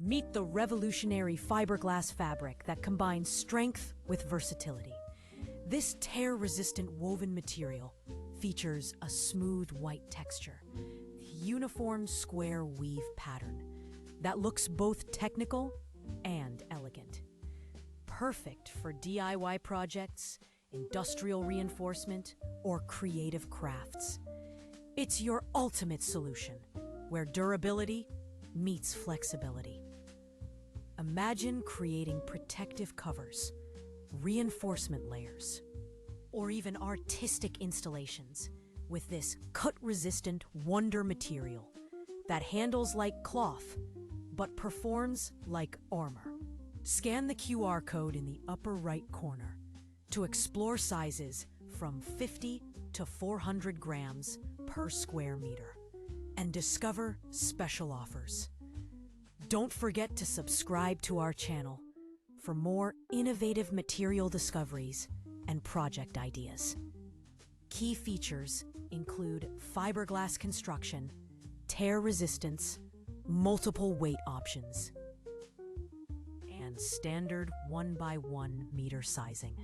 Meet the revolutionary fiberglass fabric that combines strength with versatility. This tear-resistant woven material features a smooth white texture, uniform square weave pattern that looks both technical and elegant. Perfect for DIY projects, industrial reinforcement, or creative crafts. It's your ultimate solution, where durability meets flexibility. Imagine creating protective covers, reinforcement layers, or even artistic installations with this cut-resistant wonder material that handles like cloth but performs like armor. Scan the QR code in the upper right corner to explore sizes from 50 to 400 grams per square meter and discover special offers. Don't forget to subscribe to our channel for more innovative material discoveries and project ideas. Key features include fiberglass construction, tear resistance, multiple weight options, and standard 1x1 meter sizing.